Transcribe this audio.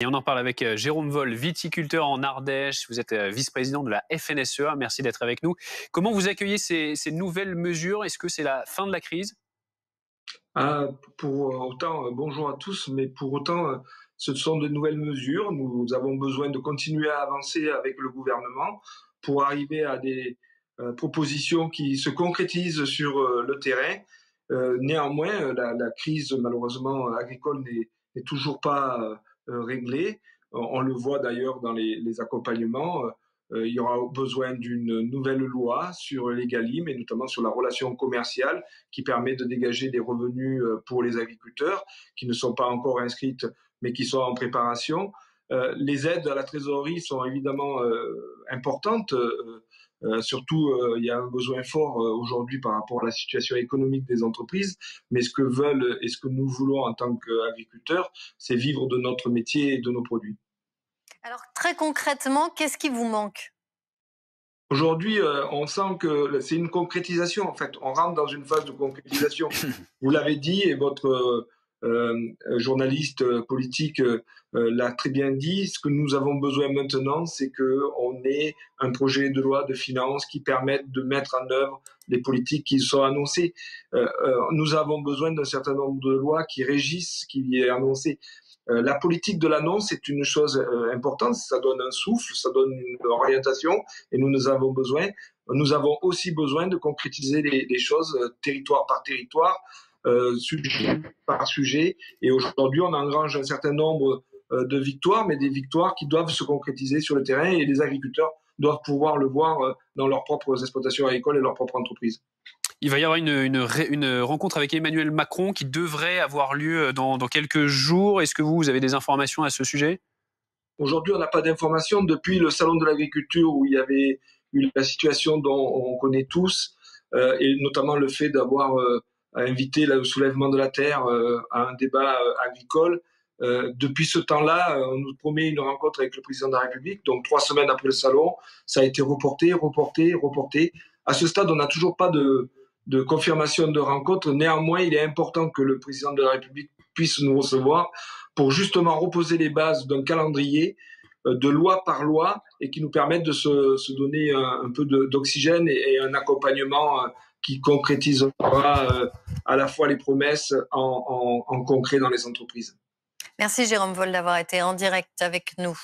Et on en parle avec Jérôme Vol, viticulteur en Ardèche. Vous êtes vice-président de la FNSEA. Merci d'être avec nous. Comment vous accueillez ces nouvelles mesures? Est-ce que c'est la fin de la crise? Ah, pour autant, bonjour à tous, mais pour autant, ce sont de nouvelles mesures. Nous avons besoin de continuer à avancer avec le gouvernement pour arriver à des propositions qui se concrétisent sur le terrain. Néanmoins, la crise, malheureusement, agricole n'est toujours pas réglée. On le voit d'ailleurs dans les accompagnements. Il y aura besoin d'une nouvelle loi sur les GaLim et notamment sur la relation commerciale qui permet de dégager des revenus pour les agriculteurs qui ne sont pas encore inscrites mais qui sont en préparation. Les aides à la trésorerie sont évidemment importantes. Surtout, il y a un besoin fort aujourd'hui par rapport à la situation économique des entreprises. Mais ce que veulent et ce que nous voulons en tant qu'agriculteurs, c'est vivre de notre métier et de nos produits. Alors très concrètement, qu'est-ce qui vous manque? Aujourd'hui, on sent que c'est une concrétisation, en fait. On rentre dans une phase de concrétisation. Vous l'avez dit et votre journaliste politique l'a très bien dit. Ce que nous avons besoin maintenant, c'est qu'on ait un projet de loi de finances qui permette de mettre en œuvre les politiques qui sont annoncées. Nous avons besoin d'un certain nombre de lois qui régissent ce qui est annoncé. La politique de l'annonce est une chose importante, ça donne un souffle, ça donne une orientation et nous avons besoin. Nous avons aussi besoin de concrétiser les choses territoire par territoire, sujet par sujet. Et aujourd'hui, on engrange un certain nombre de victoires, mais des victoires qui doivent se concrétiser sur le terrain et les agriculteurs doivent pouvoir le voir dans leurs propres exploitations agricoles et leurs propres entreprises. Il va y avoir une rencontre avec Emmanuel Macron qui devrait avoir lieu dans quelques jours. Est-ce que vous avez des informations à ce sujet? Aujourd'hui, on n'a pas d'informations depuis le salon de l'agriculture où il y avait eu la situation dont on connaît tous, et notamment le fait d'avoir invité le soulèvement de la terre à un débat agricole. Depuis ce temps-là, on nous promet une rencontre avec le président de la République. Donc 3 semaines après le salon, ça a été reporté, reporté, reporté. À ce stade, on n'a toujours pas de confirmation de rencontre. Néanmoins, il est important que le président de la République puisse nous recevoir pour justement reposer les bases d'un calendrier de loi par loi et qui nous permettent de se donner un peu d'oxygène et un accompagnement qui concrétisera à la fois les promesses en concret dans les entreprises. Merci Jérôme Vol d'avoir été en direct avec nous.